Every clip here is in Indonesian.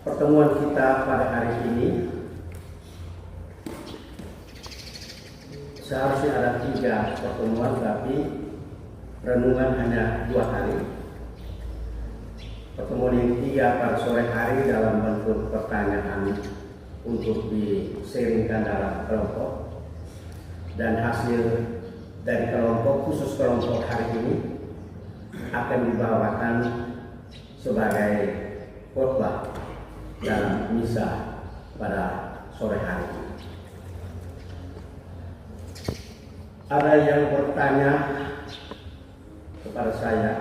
pertemuan kita pada hari ini seharusnya ada 3 pertemuan, tapi renungan hanya 2 kali. Pertemuan yang 3 pada sore hari dalam bentuk pertanyaan untuk diseringkan dalam kelompok, dan hasil dari kelompok, khusus kelompok hari ini akan dibawakan sebagai khotbah dalam misa pada sore hari. Ada yang bertanya kepada saya,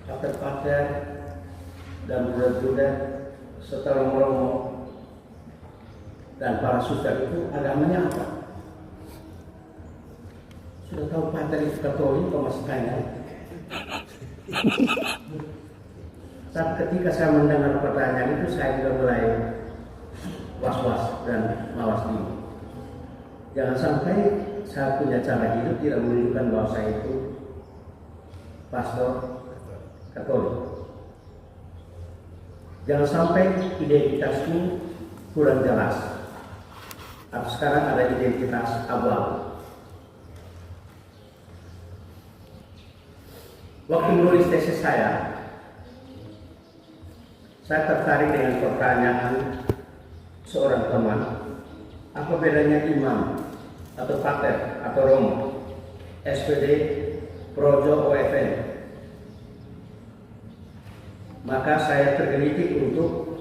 pater-pater dan bruder-bruder setelah Romo dan para suster itu agamanya apa? Sudah tahu pater itu Katolik atau masih tanya? Saat ketika saya mendengar pertanyaan itu, saya juga mulai was-was dan mawas diri. Jangan sampai saya punya cara hidup tidak menunjukkan bahwa saya itu pastor Katolik. Jangan sampai identitasku kurang jelas. Atau sekarang ada identitas abu-abu. Waktu menulis tesis saya tertarik dengan pertanyaan seorang teman, apa bedanya imam atau pater atau romo, SPD, projo, OFN. Maka saya tergelitik untuk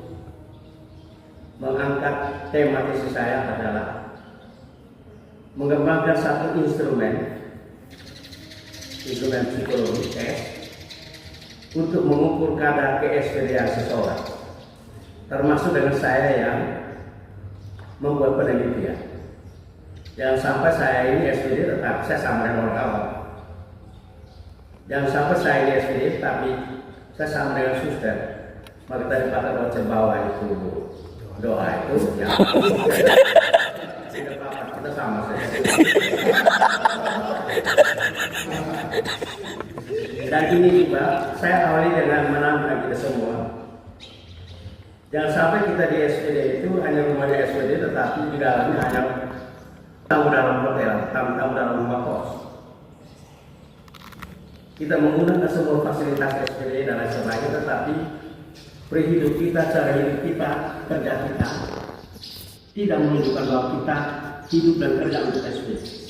mengangkat tema tesis saya adalah mengembangkan satu instrumen psikologi untuk mengukur kadar ke-SPD-an seseorang, termasuk dengan saya yang membuat penelitian. Jangan sampai saya ini SPD tetapi saya sama dengan orang awam. Jangan sampai saya ini SPD tapi saya sama dengan suster. Maka daripada baca bawah itu doa itu ya tidak apa-apa, kita sama saja. Dan ini juga saya awali dengan menantang kita semua. Jangan sampai kita di SPD itu hanya rumah di SPD, tetapi di dalamnya hanya tamu dalam hotel, tamu dalam rumah kos. Kita menggunakan semua fasilitas SPD dan lain sebagainya, tetapi perihidup kita, cara hidup kita, kerja kita tidak menunjukkan bahwa kita hidup dan kerja untuk SPD.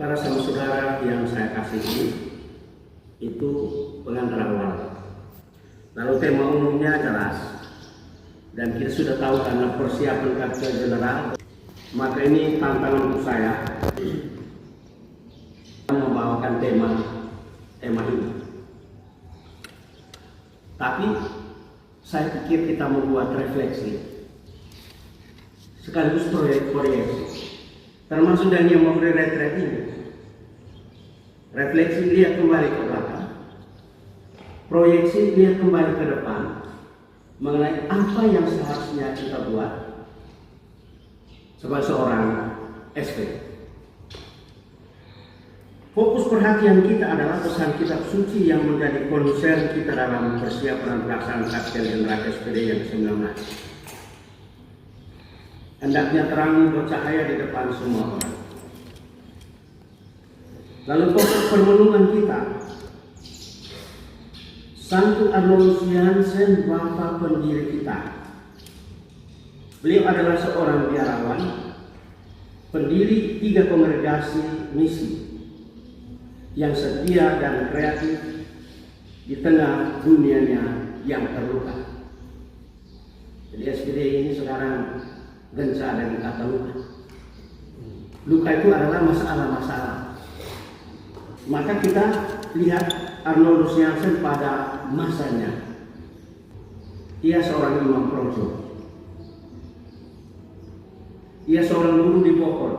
Para saudara yang saya kasihi, itu pengantar awal. Lalu tema umumnya jelas, dan kita sudah tahu karena persiapan kapten general. Maka ini tantangan untuk saya membawakan tema ini. Tapi saya pikir kita membuat refleksi sekaligus proyeksi, termasuk dan yang memberi retret ini. Refleksi lihat kembali ke belakang, proyeksi lihat kembali ke depan mengenai apa yang seharusnya kita buat sebagai seorang SP. Fokus perhatian kita adalah pesan kitab suci yang menjadi konsen kita dalam persiapan pelaksanaan kapten general SPD yang ke-19. Hendaknya terang bercahaya di depan semua orang. Lalu fokus permenungan kita, Santo Arnoldus Jansen, Bapak pendiri kita. Beliau adalah seorang biarawan, pendiri 3 kongregasi misi yang setia dan kreatif di tengah dunianya yang terluka. Jadi SPD ini sekarang gencar ada di kata luka. Luka itu adalah masalah-masalah. Maka kita lihat Arnoldus Jansen pada masanya. Ia seorang imam projo. Ia seorang guru di Bogor.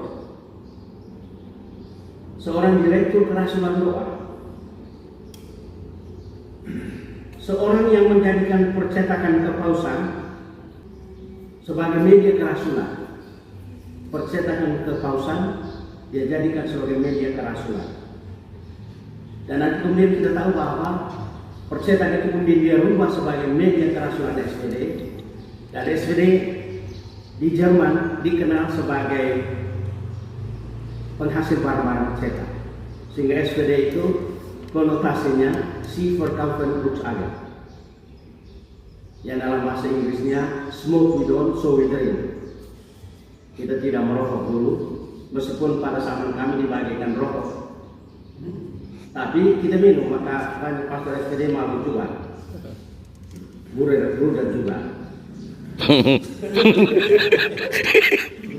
Seorang direktur kerasulan doa. Seorang yang menjadikan percetakan kepausan sebagai media kerasulan. Percetakan kepausan dia jadikan sebagai media kerasulan. Dan nanti kemudian kita tahu bahwa percetakan itu kemudian dia rubah sebagai media kerasulan SPD. Dan SPD di Jerman dikenal sebagai penghasil barang-barang cetak. Sehingga SPD itu konotasinya Sie verkaufen Brugsagen. Yang dalam bahasa Inggrisnya smoke we don't, so we drink. Kita tidak merokok dulu, meskipun pada zaman kami dibagikan rokok. Tapi kita minum, maka banyak pastor SPD malu juga. Bruder juga.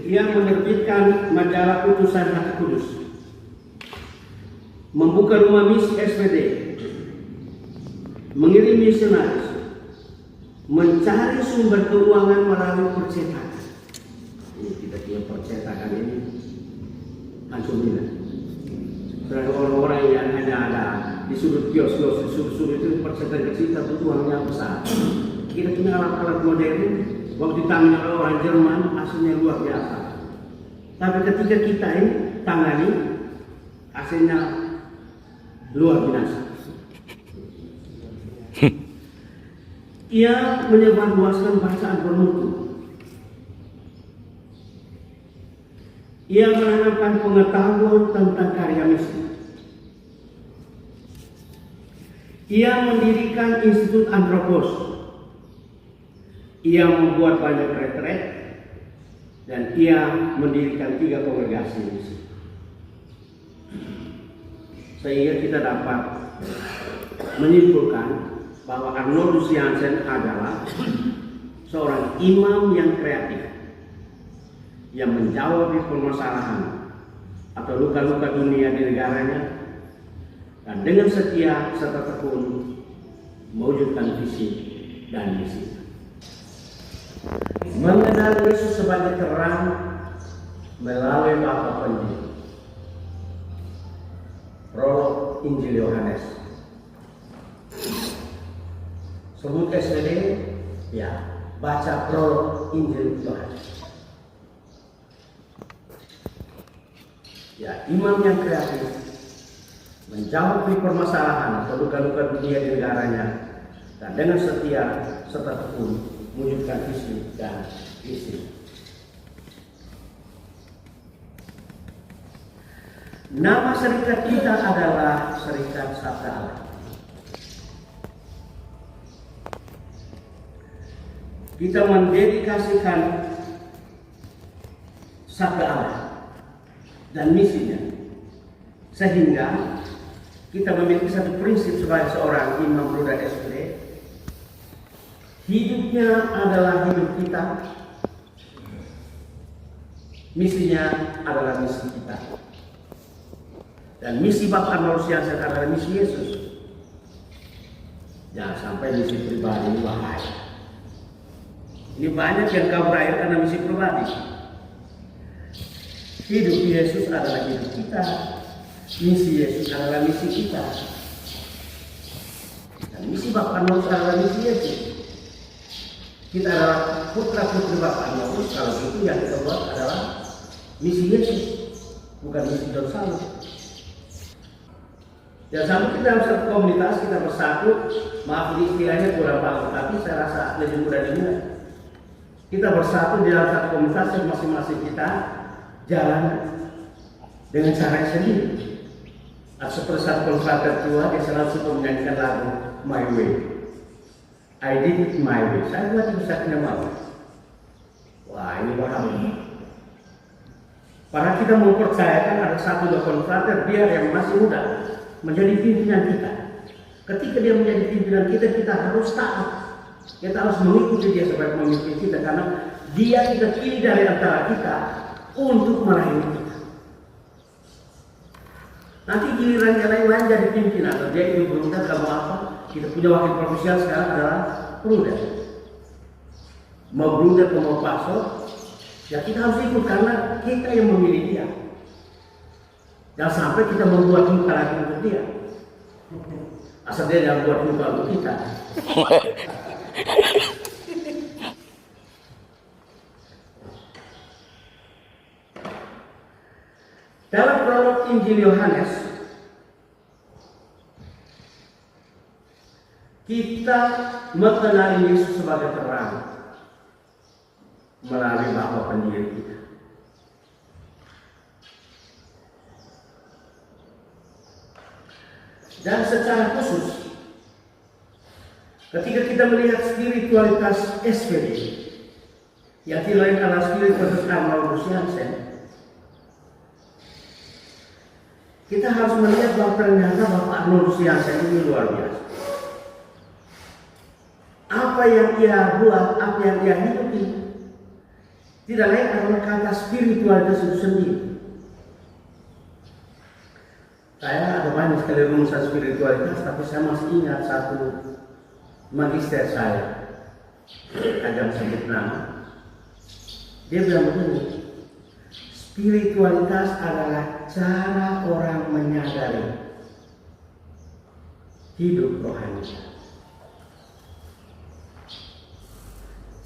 Ia menerbitkan majalah Utusan Hati Kudus, membuka rumah misi SPD, mengirim misionaris, mencari sumber keuangan melalui percetakan. Ini kita punya percetakan ini langsung minat. Dan orang-orang yang hanya ada di sudut kios-kios, di sudut-sudut itu percetakan kecil tapi uangnya besar. Kita punya alat-alat modern, waktu ditangani oleh orang Jerman hasilnya luar biasa. Tapi ketika kita ini tangani, hasilnya luar biasa. Ia menyebarluaskan bacaan bermutu. Ia menanamkan pengetahuan tentang karya misi. Ia mendirikan Institut Andropos. Ia membuat banyak retret dan ia mendirikan 3 kongregasi misi. Sehingga kita dapat menyimpulkan bahwa Arnoldus Jansen adalah seorang imam yang kreatif, yang menjawab permasalahan atau luka-luka dunia di negaranya, dan dengan setia serta tekun mewujudkan visi dan misi. Mengenal Yesus sebagai terang melalui Bapa Penjuru. Prolog Injil Yohanes. Sebut SPD, ya, baca prolog Injil Yohanes. Ya, imam yang kreatif, menjawab permasalahan atau luka-luka dunia di negaranya, dan dengan setia serta tekun mewujudkan visi dan misi. Nama serikat kita adalah Serikat Sabda Allah. Kita mendedikasikan Sabda Allah dan misinya, sehingga kita memiliki satu prinsip sebagai seorang imam muda SPD. Hidupnya adalah hidup kita, misinya adalah misi kita. Dan misi Bapak Arnoldus Jansen adalah misi Yesus. Jangan sampai misi pribadi ini bahaya. Ini banyak yang kabur air karena misi pribadi. Hidup Yesus adalah hidup kita, misi Yesus adalah misi kita. Dan misi Bapak Arnoldus adalah misi Yesus. Kita adalah putra-putri Bapak Arnoldus, kalau itu yang kita buat adalah misi Yesus, bukan misi Don Salus. Ya, sama kita dalam satu komunitas kita bersatu, maaf ini istilahnya kurang bagus, tapi saya rasa lebih mudah dimulai. Kita bersatu di dalam satu komunitas yang masing-masing kita jalan dengan cara yang sendiri. Seperti satu konservator tua, dia selalu suka menyanyikan lagu My Way. I did it my way. Saya buat itu saya punya mau. Wah, ini bahaya. Padahal kita mempercayakan ada satu konservator biar yang masih muda menjadi pimpinan kita. Ketika dia menjadi pimpinan kita, kita harus taat. Kita harus mengikuti dia sebagai pemimpin kita, karena dia kita pilih dari antara kita untuk melayani kita. Nanti giliran yang lain-lain jadi pimpinan, atau dia itu berundang kamu apa? Kita punya wakil profesional sekarang adalah Bruder. Mau Bruder atau mau pastor, ya kita harus ikut karena kita yang memilih dia. Jangan sampai kita membuat muka lagi untuk dia. Asal dia yang buat muka untuk kita. Dalam prolog Injil Yohanes, kita mengenali Yesus sebagai terang melalui Bapa pendiri kita. Dan secara khusus, ketika kita melihat spiritualitas SPD, yang tidak lain adalah spiritualitas Arnoldus Jansen, kita harus melihat bahwa ternyata Bapak Arnoldus Jansen ini luar biasa. Apa yang ia buat, apa yang ia hidupi, tidak lain adalah kata spiritualitas itu sendiri. Saya ada banyak sekali rumusan spiritualitas, tapi saya masih ingat satu magister saya, agak sebut nama. Dia bilang begini, spiritualitas adalah cara orang menyadari hidup rohani.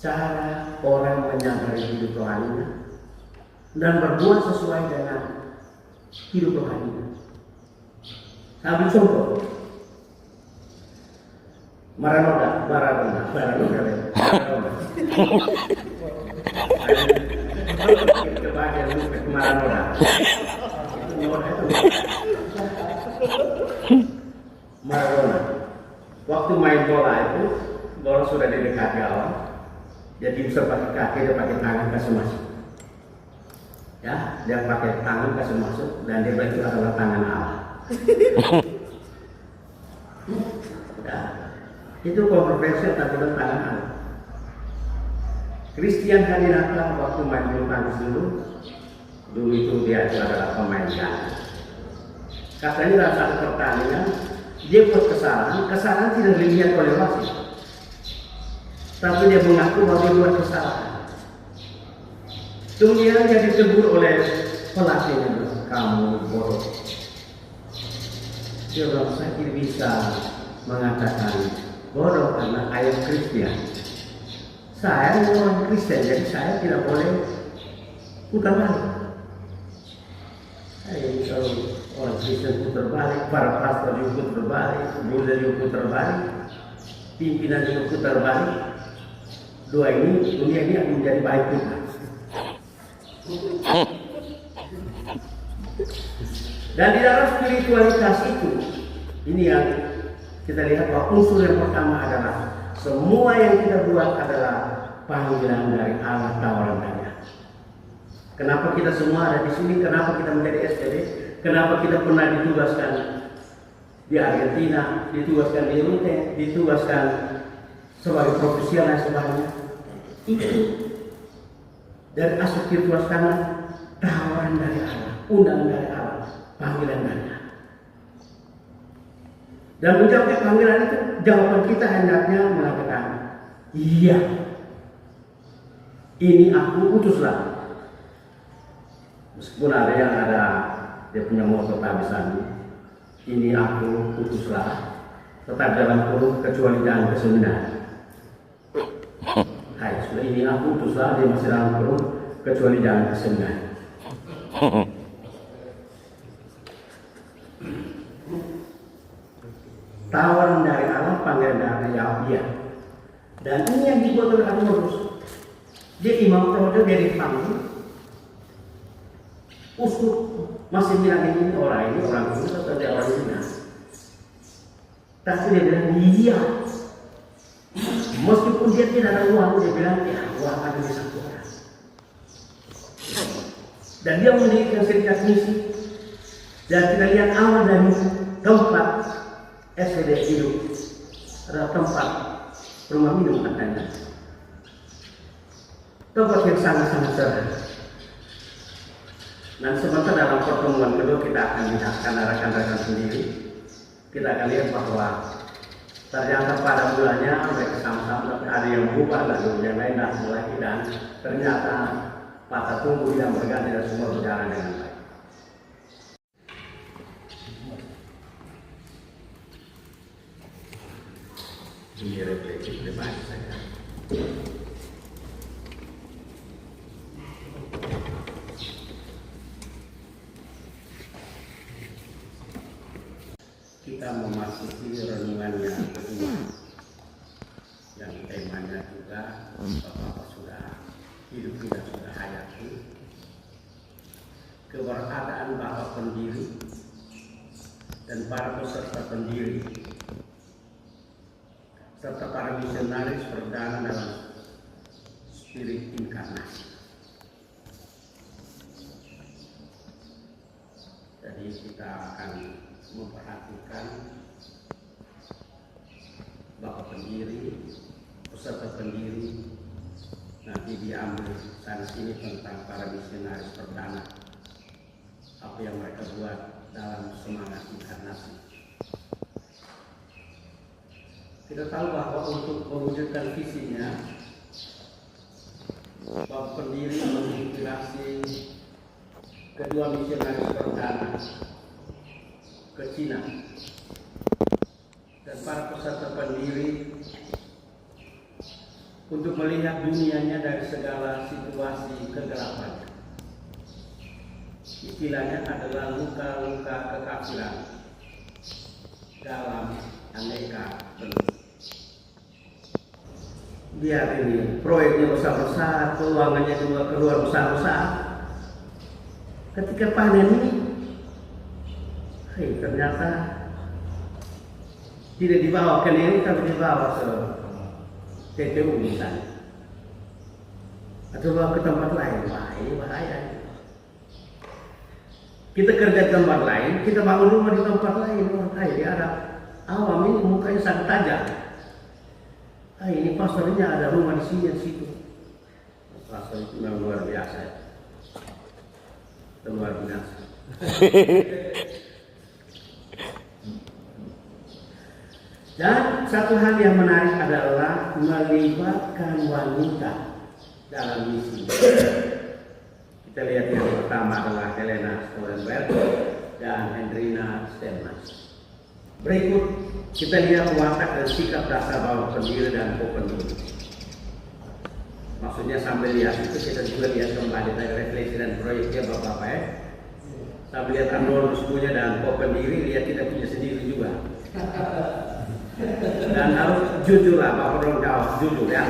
Cara orang menyadari hidup rohaninya dan berbuat sesuai dengan hidup rohaninya. Saya ambil contoh. Maradona. Kebahagiaan untuk Maradona. Maradona. Waktu main bola itu, bola sudah di dekat gawang. Jadi bisa pakai kaki, dia pakai tangan kasih masuk. Ya, dia pakai tangan kasih masuk dan dia bilang itu adalah tangan Allah. Ya, itu kontroversial tapi tangan Allah. Christian Hadinata waktu main bulu tangkis dulu itu dia itu adalah pemain ganda. Katanya dalam satu pertandingan dia buat kesalahan tidak dilihat oleh wasit, tapi dia mengaku bahwa dia buat kesalahan. Kemudian dia ditegur oleh pelatihnya, kamu bodoh. Dia bilang, saya tidak bisa mengatakan bodoh karena ayat Kristen. Saya orang Kristen, jadi saya tidak boleh putar balik. Kalau orang Kristen putar balik, para pastor juga putar balik, Buddha juga putar balik, pimpinan juga putar balik. Dua ini, dunia ini akan menjadi baik juga. Dan di dalam spiritualitas itu, ini yang kita lihat bahwa unsur yang pertama adalah semua yang kita buat adalah panggilan dari Allah, tawaran dari Allah. Kenapa kita semua ada di sini? Kenapa kita menjadi SPD? Kenapa kita pernah ditugaskan di Argentina, ditugaskan di Rute, ditugaskan sebagai profesional dan sebagainya? Itu dari aspek spiritual karena tawaran dari Allah, undangan dari Allah, panggilan dari Allah. Dan menjawab panggilan itu, jawaban kita hendaknya mengatakan, iya, ini aku utuslah. Meskipun ada yang ada dia punya moto kehabisan, ini aku utuslah, tetap dalam kurung kecuali jangan ke seminar. Hai, sudah ini aku utuslah, dia masih dalam kurung kecuali jangan ke seminar. Tawaran dari Allah, panggilan dari Yahweh. Dan ini yang dibuat oleh Arnoldus. Dia imam projo, dia dipanggil. Uskup masih bilang ini orang kudus atau dia orang Cina. Tapi dia bilang iya. Meskipun dia tidak ada uang, dia bilang ya uang ada di satu orang. Dan dia mendirikan serikat misi. Dan kita lihat awal dari tempat SPD hidup adalah tempat rumah minum katanya. Tempat yang sangat-sangat sederhana. Dan sebentar dalam pertemuan kedua kita akan lihat karena rekan-rekan sendiri, kita akan lihat bahwa ternyata pada mulanya mereka sama-sama, tapi ada yang berubah lalu yang lain datang lagi dan ternyata patah tumbuh yang berganti dan semua berjalan dengan baik. Ini refleksi pribadi saya. kita memasuki renungannya kedua yang temanya juga Bapak sudah hidup kita sudah hayati, keberadaan Bapak pendiri dan para peserta pendiri serta para misionaris perdana dalam spirit inkarnasi. Jadi kita akan memperhatikan Bapak pendiri, peserta pendiri, nanti diambil sana sini tentang para misionaris perdana, apa yang mereka buat dalam semangat inkarnasi. Kita tahu bahwa untuk mewujudkan visinya, Bapak pendiri menginspirasi kedua misionaris perdana ke Cina dan para peserta pendiri untuk melihat dunianya dari segala situasi kegelapan. Istilahnya adalah luka-luka kekafiran dalam aneka bentuk. Biar ini proyeknya besar-besar, keuangannya juga keluar besar-besar. Ketika panen ini, ternyata tidak dibawa ke Neri, tapi dibawa ke TPU misalnya, atau bawa ke tempat lain. Wah, ini bahaya. Kita kerja di tempat lain, kita bangun rumah di tempat lain. Wah, di Arab awam ini mukanya sangat tajam. Ini pastornya ada rumah di sini, di situ. Pastor itu memang luar biasa. Luar biasa. Dan satu hal yang menarik adalah melibatkan wanita dalam misi. Kita lihat yang pertama adalah Helena Stoltenberg dan Hendrina Stenman. Berikut kita lihat watak dan sikap dasar Bapak pendiri dan co-pendiri. Maksudnya sambil lihat itu kita juga lihat kembali dari refleksi dan proyeknya Bapak ya. Sambil lihat Arnoldus punya dan co-pendiri, lihat kita punya sendiri juga. Dan harus jujur lah, Bapak belum jawab, jujur ya.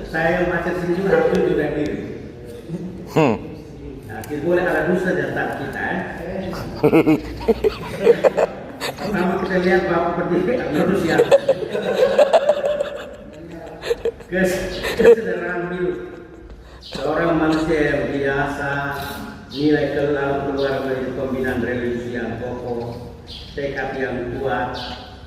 Saya yang baca sini juga harus jujur dari diri. Nah, kita boleh ada dusta di antara kita ya. Pertama kita lihat Bapak pendiri Arnoldus ya. Kesederhanaan hidup seorang manusia yang biasa, nilai keluar dari pembinaan religius yang kokoh, tekad yang kuat,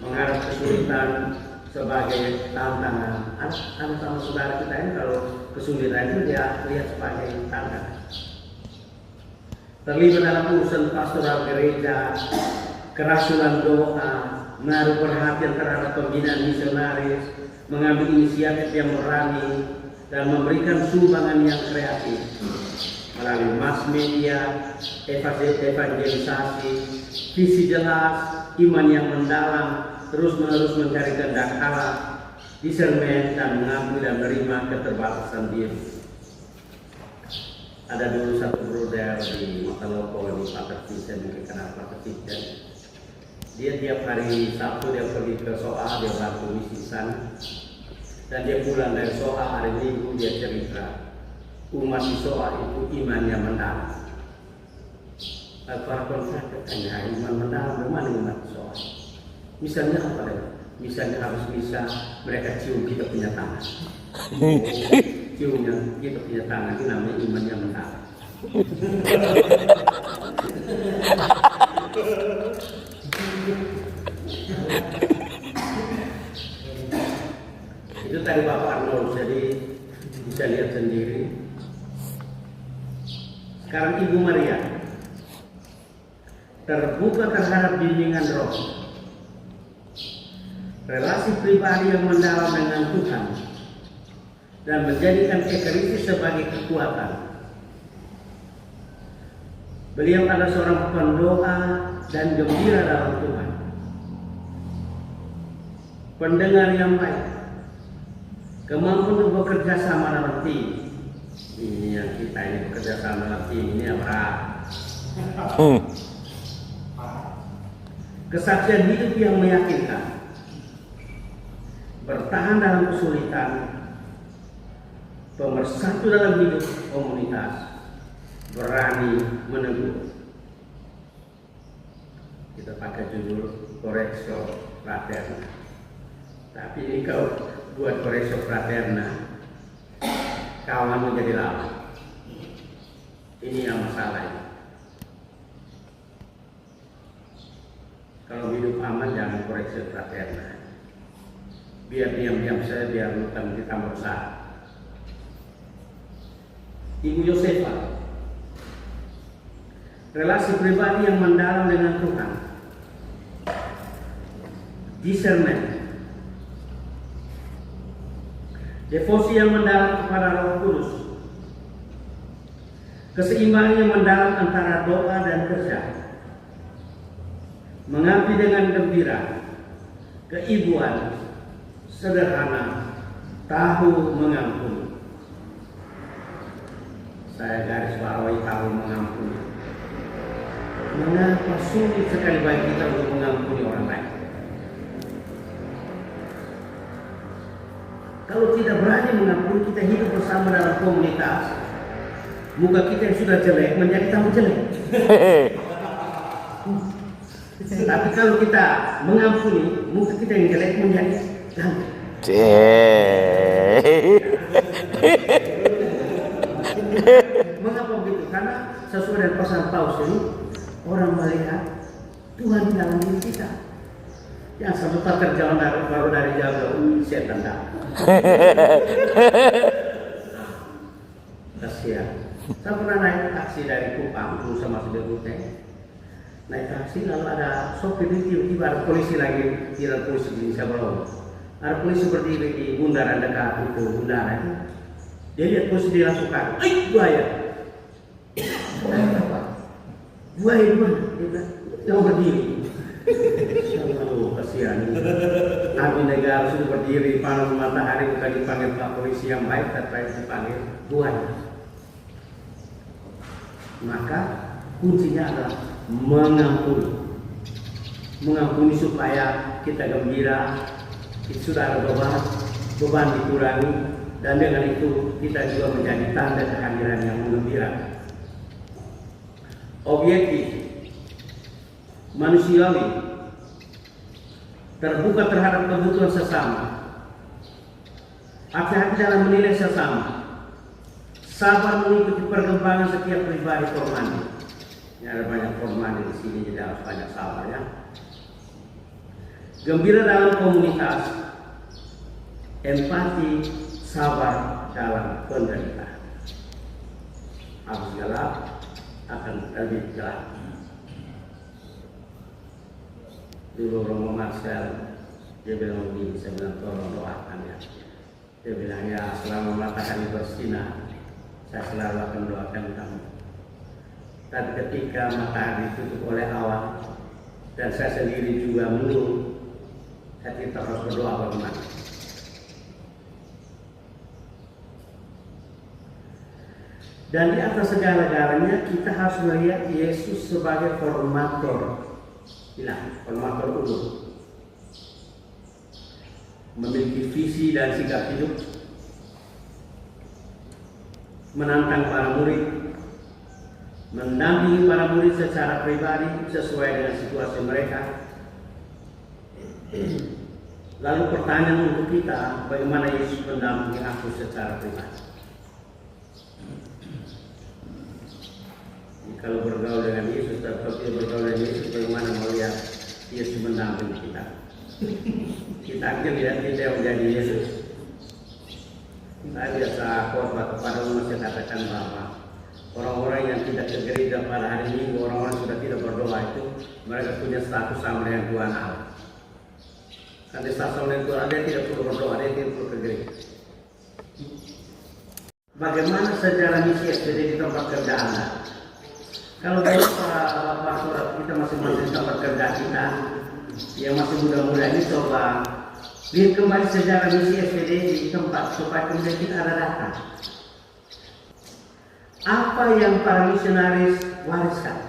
menghadapi kesulitan sebagai tantangan. Anak sama saudara kita ini kalau kesulitan itu dia lihat sebagai tantangan. Terlibat dalam urusan pastoral gereja, kerasulan doa, menaruh perhatian terhadap pembinaan misionaris, mengambil inisiatif yang berani, dan memberikan sumbangan yang kreatif melalui mass media, evangelisasi, visi jelas, iman yang mendalam, terus-menerus mencari kehendak Allah, discernment, dan mengakui dan menerima keterbatasan diri. Ada dulu satu brother di Matalopo di Pater Vincent, mungkin kenal Pater Vincent. Dia tiap hari Sabtu dia pergi ke Soa, dia bantu misi sana. Dan dia pulang dari Soa hari Minggu, dia cerita umat di Soa itu imannya mendalam. Para konflik katanya iman mendalam, bagaimana umat di Soa? Misalnya apa lagi? Misalnya harus bisa mereka cium kita punya tangan. Ciumnya kita punya tangan, itu namanya imannya mendalam. Itu tadi Bapak Arnold, jadi bisa lihat sendiri. Sekarang Ibu Maria terbuka terhadap bimbingan roh, relasi pribadi yang mendalam dengan Tuhan, dan menjadikan ekaristi sebagai kekuatan. Beliau adalah seorang pendoa dan gembira dalam Tuhan, pendengar yang baik, kemampuan untuk bekerja sama dalam tim. Ini yang kita ini bekerja sama dalam tim ini apa? kesaksian hidup yang meyakinkan, bertahan dalam kesulitan, pemersatu dalam hidup komunitas, berani menegur. Kita pakai judul Correctio Fraterna. Tapi ini kau buat Correctio Fraterna, kawan menjadi lawan. Ini yang masalahnya. Kalau hidup aman jangan Correctio Fraterna. Biar diam-diam saja, biar bukan kita besar. Ibu Yosefa, relasi pribadi yang mendalam dengan Tuhan, discernment, devosi yang mendalam kepada Roh Kudus, keseimbangan yang mendalam antara doa dan kerja, mengabdi dengan gembira, keibuan, sederhana, tahu mengampuni. Saya garis bawahi tahu mengampuni. Mengapa sulit sekali bagi kita untuk mengampuni orang lain? Kalau tidak berani mengampuni, kita hidup bersama dalam komunitas, muka kita yang sudah jelek menjadi tambah jelek. Tapi kalau kita mengampuni, muka kita yang jelek menjadi ganteng. Mengapa begitu? Karena sesuai dengan pesan Paulus ini, orang melihat Tuhan di dalam diri kita. Yang sebentar terjauh baru dari jauh setan datang. Kasihan. Saya pernah naik taksi dari Kupang, dulu sama Siberute. Naik taksi lalu ada sopir itu tiba-tiba ada polisi lagi, kira polisi di Sablon. Ada polisi berdiri di bundaran dekat itu, bundaran itu. Dia lihat polisi dia langsung kan, buaya. Buaya di mana? Dia bilang, yang berdiri. Aduh, kasihan. Abdi negara sudah berdiri, panas matahari, bukan dipanggil Pak Polisi yang baik, tapi dipanggil buaya. Maka kuncinya adalah mengampuni. Mengampuni supaya kita gembira, kita sudah ada beban dikurangi, dan dengan itu kita juga menjadi tanda kehadiran yang menggembirakan. Objektif, manusiawi, terbuka terhadap kebutuhan sesama, hati-hati dalam menilai sesama, sabar mengikuti perkembangan setiap pribadi formandi. Ini ada banyak formandi di sini, jadi harus banyak sabar ya. Gembira dalam komunitas, empati, sabar dalam penderitaan. Harus gelap akan lebih gelap. Dulu Romo Marcel, dia bilang begini, saya bilang tolong doakan ya. Dia bilang ya, selama matahari bersinar, saya selalu akan doakan kamu. Tapi ketika matahari ditutup oleh awan dan saya sendiri juga menurun, saya tidak harus berdoa bagaimana. Dan di atas segala-galanya kita harus melihat Yesus sebagai formator ilahi, formator umum, memiliki visi dan sikap hidup, menantang para murid, mendampingi para murid secara pribadi sesuai dengan situasi mereka. Lalu pertanyaan untuk kita, bagaimana Yesus mendampingi aku secara pribadi? Kalau bergaul dengan Yesus, atau tidak bergaul dengan Yesus, bagaimana melihat Yesus mendampingi kita? Kita akan lihat kita yang menjadi Yesus. Saya biasa khotbah kepada umat, saya katakan bahwa orang-orang yang tidak ke gereja pada hari Minggu, orang-orang sudah tidak berdoa itu, mereka punya status sama dengan Tuhan Allah. Karena status sama dengan Tuhan, dia tidak perlu berdoa, dia tidak perlu ke gereja. Bagaimana sejarah misi SPD di tempat kerja Anda? Kalau dulu para pastor kita masing-masing tempat kerja kita yang masih muda-muda ini, coba lihat kembali sejarah misi SPD di tempat supaya kemudian kita ada data. Apa yang para misionaris wariskan?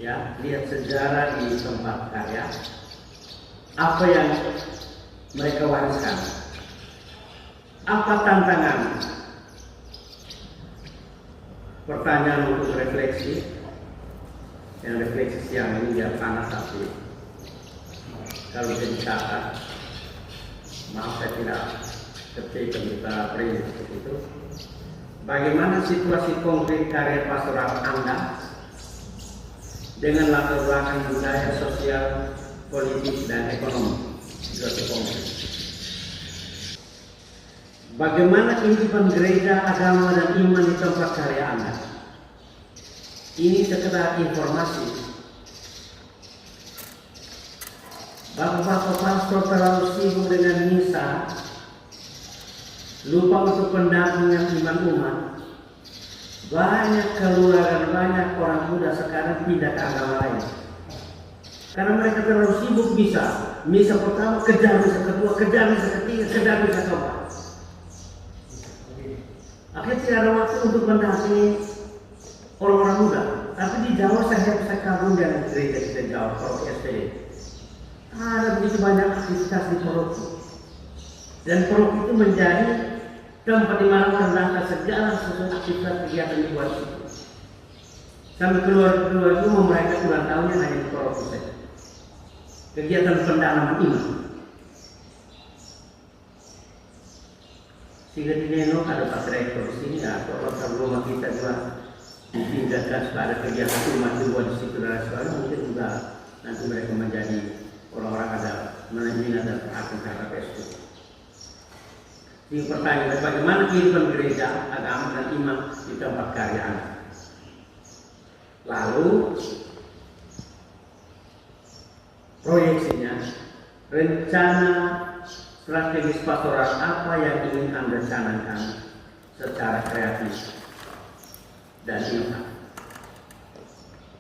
ya, lihat sejarah di tempat karya, apa yang mereka wariskan, apa tantangan. Pertanyaan untuk refleksi, yang refleksi siang ini biar panas tapi kalau bisa dicatat, maaf saya tidak ketika kita print seperti itu. Bagaimana situasi konkret karya pastoral Anda dengan latar belakang budaya, sosial, politik, dan ekonomi? Situasi konkret. Bagaimana kehidupan gereja, agama, dan iman di tempat karya Anda? Ini sekedar informasi. Bapak-bapak pastor terlalu sibuk dengan misa, lupa untuk pendampingan iman umat. Banyak keluarga, banyak orang muda sekarang pindah ke agama lain. Karena mereka terlalu sibuk misa pertama kejar misa kedua, kejar misa ketiga, kejar misa keempat. Akhirnya tidak ada waktu untuk mendampingi orang-orang muda. Tapi di Jawa saya kagum dengan gereja kita Jawa, Paroki SPD. Ada begitu banyak aktivitas di Paroki. Dan Paroki itu menjadi tempat di mana terdaftar segala sesuatu aktivitas kegiatan di buat itu. Sampai keluar itu merayakan ulang tahunnya hanya di Paroki saja. Kegiatan pendalaman iman. Sehingga di Neno ada Pak Direktur di sini, atau kalau rumah kita juga dipindahkan pada kegiatan umat di situ dan sebagainya, mungkin juga nanti mereka menjadi orang-orang ada menanjina dan akan terhadap itu. Ini pertanyaan, bagaimana kehidupan gereja, agama, dan iman di tempat karya Anda? Lalu proyeksinya, rencana strategis pastoral apa yang ingin Anda canangkan secara kreatif dan inovatif.